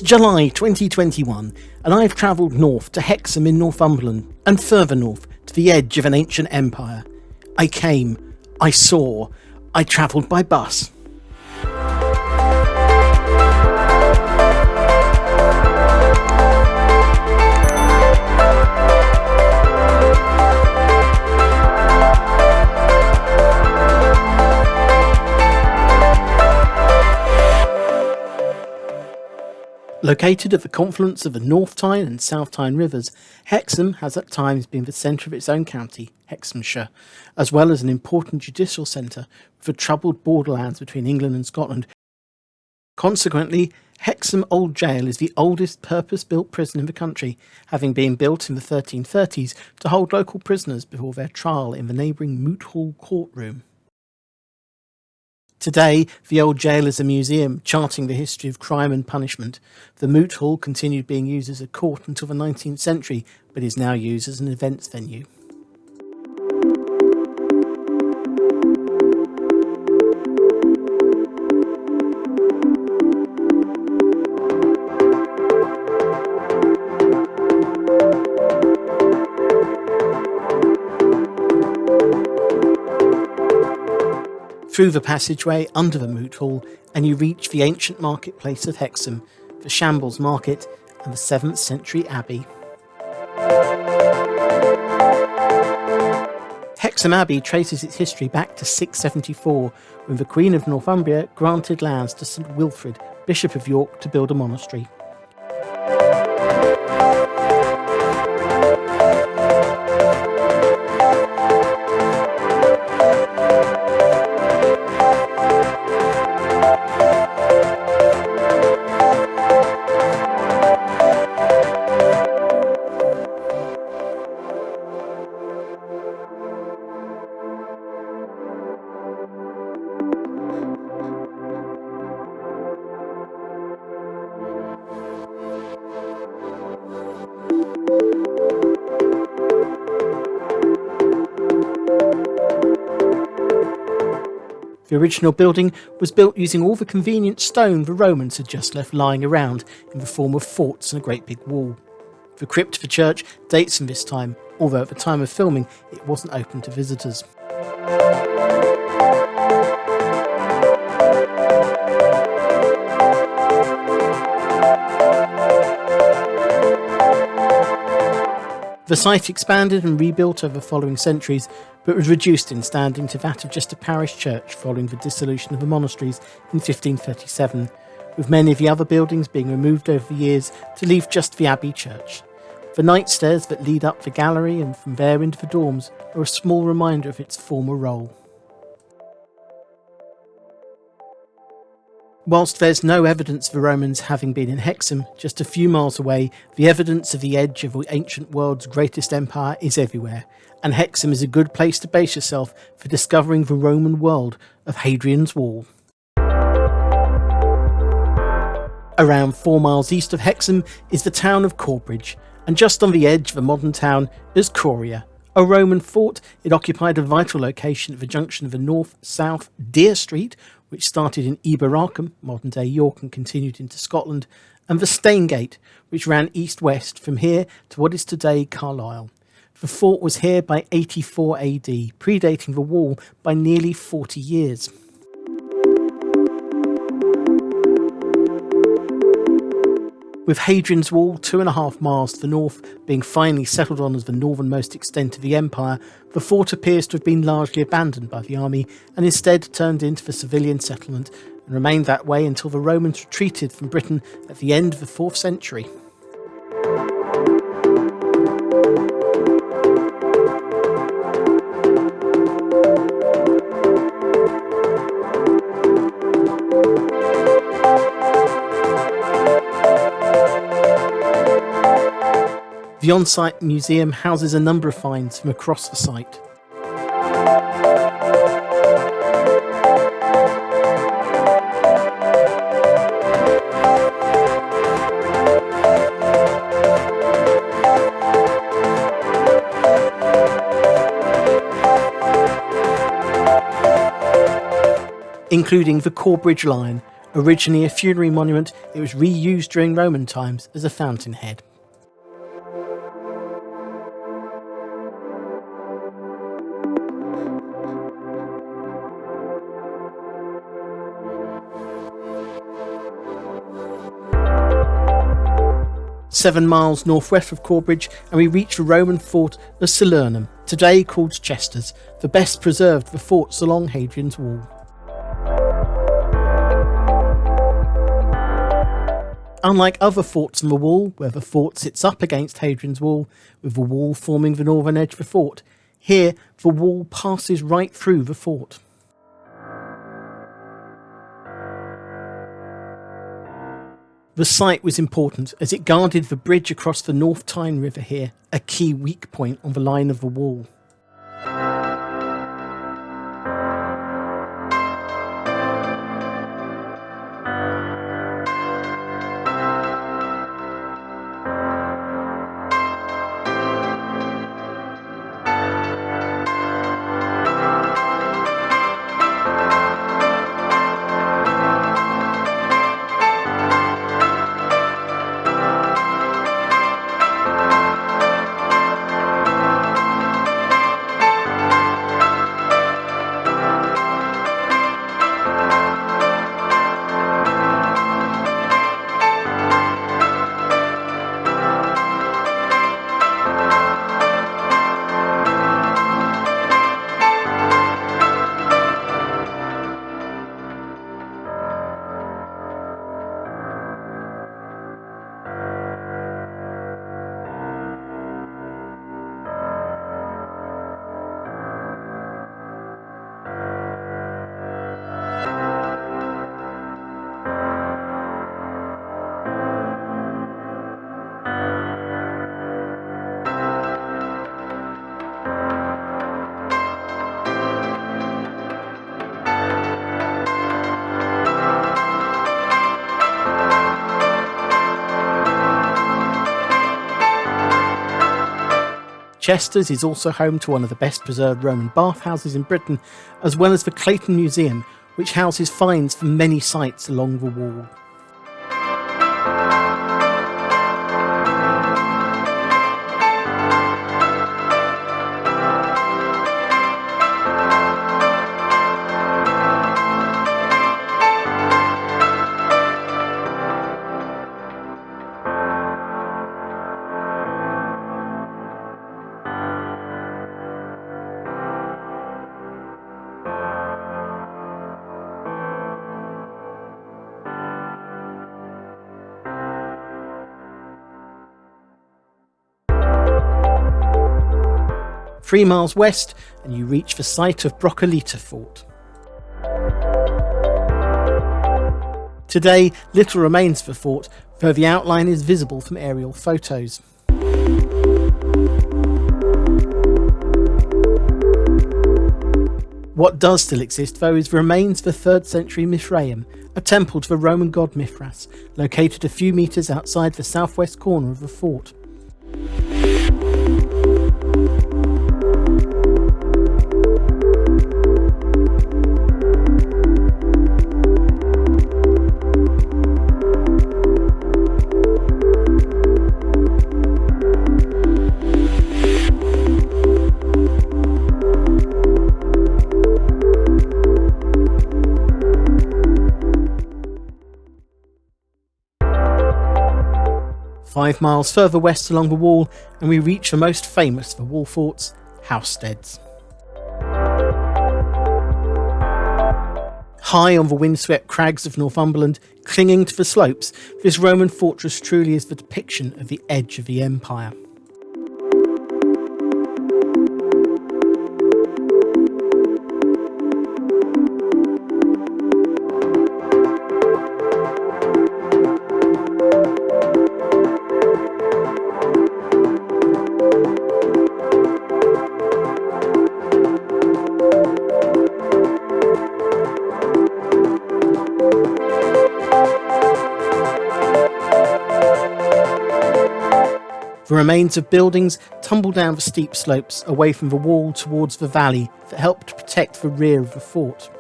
It's July 2021 and I've travelled north to Hexham in Northumberland and further north to the edge of an ancient empire. I came, I saw, I travelled by bus. Located at the confluence of the North Tyne and South Tyne rivers, Hexham has at times been the centre of its own county, Hexhamshire, as well as an important judicial centre for the troubled borderlands between England and Scotland. Consequently, Hexham Old Gaol is the oldest purpose-built prison in the country, having been built in the 1330s to hold local prisoners before their trial in the neighbouring Moot Hall courtroom. Today, the Old Gaol is a museum charting the history of crime and punishment. The Moot Hall continued being used as a court until the 19th century, but is now used as an events venue. Through the passageway under the Moot Hall, and you reach the ancient marketplace of Hexham, the Shambles Market, and the 7th century Abbey. Hexham Abbey traces its history back to 674, when the Queen of Northumbria granted lands to St Wilfrid, Bishop of York, to build a monastery. The original building was built using all the convenient stone the Romans had just left lying around in the form of forts and a great big wall. The crypt of the church dates from this time, although at the time of filming it wasn't open to visitors. The site expanded and rebuilt over the following centuries, but was reduced in standing to that of just a parish church following the dissolution of the monasteries in 1537, with many of the other buildings being removed over the years to leave just the abbey church. The night stairs that lead up the gallery and from there into the dorms are a small reminder of its former role. Whilst there's no evidence of the Romans having been in Hexham, just a few miles away, the evidence of the edge of the ancient world's greatest empire is everywhere, and Hexham is a good place to base yourself for discovering the Roman world of Hadrian's Wall. Around 4 miles east of Hexham is the town of Corbridge, and just on the edge of the modern town is Coria. A Roman fort, it occupied a vital location at the junction of the north-south Deer Street, which started in Eberacum, modern-day York, and continued into Scotland, and the Staingate, which ran east-west from here to what is today Carlisle. The fort was here by 84 AD, predating the wall by nearly 40 years. With Hadrian's Wall 2.5 miles to the north being finally settled on as the northernmost extent of the empire, the fort appears to have been largely abandoned by the army and instead turned into the civilian settlement and remained that way until the Romans retreated from Britain at the end of the 4th century. The on-site museum houses a number of finds from across the site. Including the Corbridge Lion, Originally a funerary monument, it was reused during Roman times as a fountainhead. "7 miles northwest of Corbridge and we reach the Roman fort of Cilurnum, today called Chesters, the best preserved of the forts along Hadrian's Wall. Unlike other forts on the wall, where the fort sits up against Hadrian's Wall, with the wall forming the northern edge of the fort, here the wall passes right through the fort. The site was important as it guarded the bridge across the North Tyne River here, a key weak point on the line of the wall. Chesters is also home to one of the best preserved Roman bathhouses in Britain, as well as the Clayton Museum, which houses finds from many sites along the wall. "3 miles west and you reach the site of Brocolita Fort. Today, little remains of the fort, though the outline is visible from aerial photos. What does still exist, though, is the remains of the 3rd century Mithreum, a temple to the Roman god Mithras, located a few metres outside the southwest corner of the fort. 5 miles further west along the wall and we reach the most famous of the wall forts, Housesteads. High on the windswept crags of Northumberland, clinging to the slopes, this Roman fortress truly is the depiction of the edge of the empire. The remains of buildings tumble down the steep slopes away from the wall towards the valley that helped to protect the rear of the fort.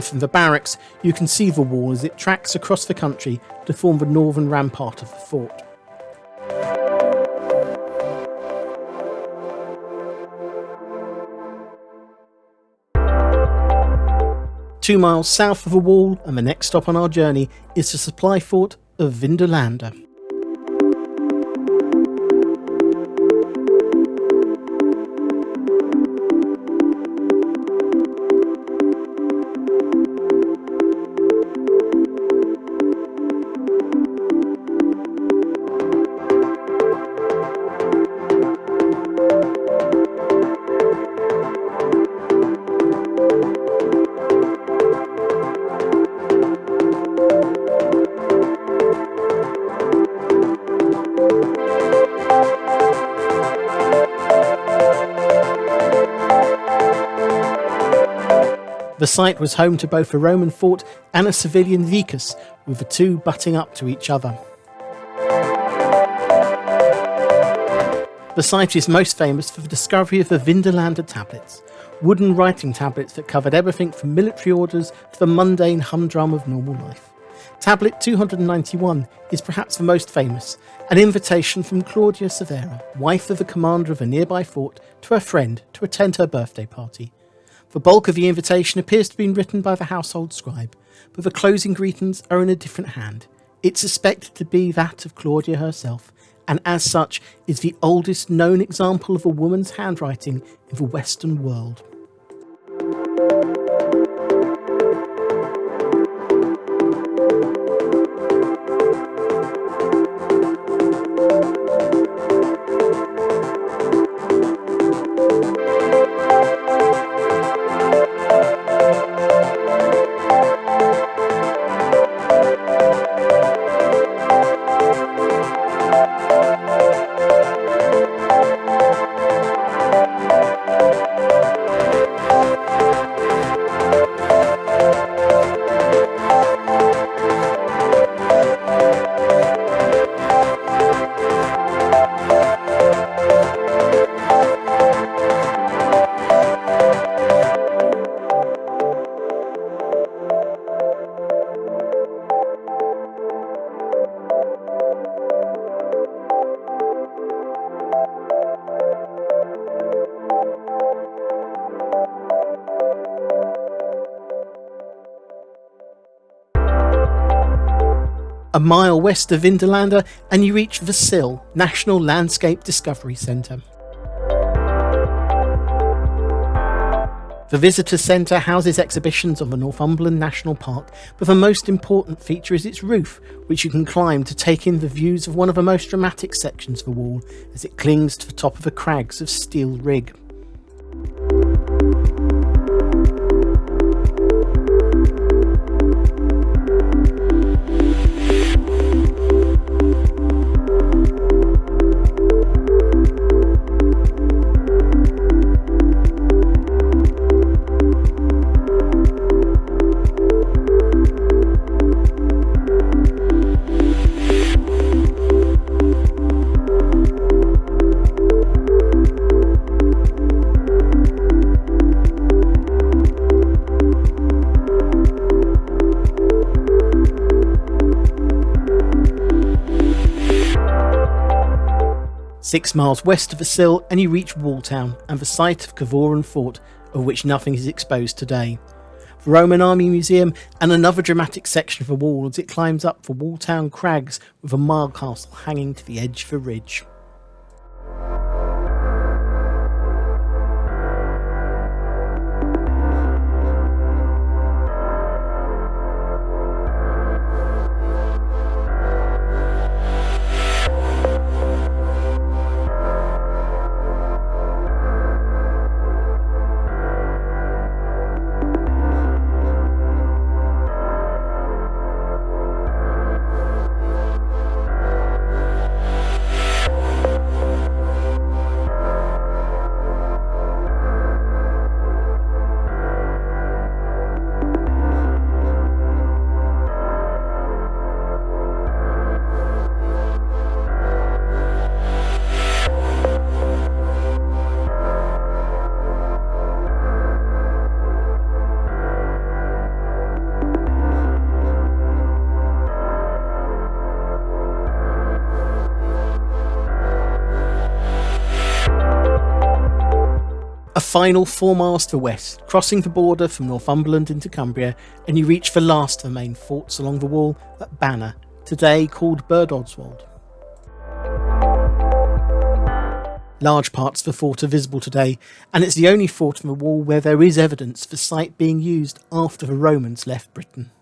And from the barracks, you can see the wall as it tracks across the country to form the northern rampart of the fort. Two miles south of the wall, and the next stop on our journey is the supply fort of Vindolanda. The site was home to both a Roman fort and a civilian vicus, with the two butting up to each other. The site is most famous for the discovery of the Vindolanda tablets, wooden writing tablets that covered everything from military orders to the mundane humdrum of normal life. Tablet 291 is perhaps the most famous, an invitation from Claudia Severa, wife of the commander of a nearby fort, to her friend to attend her birthday party. The bulk of the invitation appears to have been written by the household scribe, but the closing greetings are in a different hand. It's suspected to be that of Claudia herself, and as such is the oldest known example of a woman's handwriting in the Western world. A mile west of Vindolanda and you reach the Sill, National Landscape Discovery Centre. The Visitor Centre houses exhibitions on the Northumberland National Park, but the most important feature is its roof, which you can climb to take in the views of one of the most dramatic sections of the wall as it clings to the top of the crags of Steel Rig. Six miles west of the Sill and you reach Walltown and the site of Carvoran Fort, of which nothing is exposed today. The Roman Army Museum and another dramatic section of the wall as it climbs up the Walltown crags with a mile castle hanging to the edge of the ridge. final 4 miles to the west, crossing the border from Northumberland into Cumbria, and you reach the last of the main forts along the wall at Banna, today called Birdoswald. Large parts of the fort are visible today, and it's the only fort on the wall where there is evidence of the site being used after the Romans left Britain.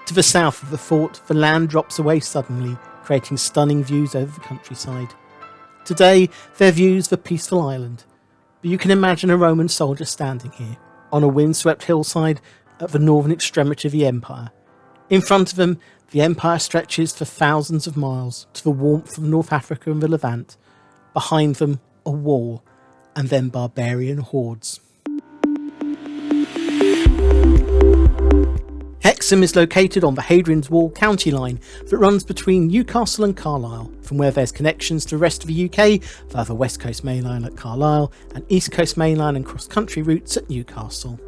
To the south of the fort, the land drops away suddenly, creating stunning views over the countryside. Today, their views of a peaceful island, but you can imagine a Roman soldier standing here, on a windswept hillside at the northern extremity of the empire. In front of them, the empire stretches for thousands of miles to the warmth of North Africa and the Levant. Behind them, a wall, and then barbarian hordes. Hexham is located on the Hadrian's Wall county line that runs between Newcastle and Carlisle, from where there's connections to the rest of the UK via the West Coast Main Line at Carlisle and East Coast Main Line and cross-country routes at Newcastle.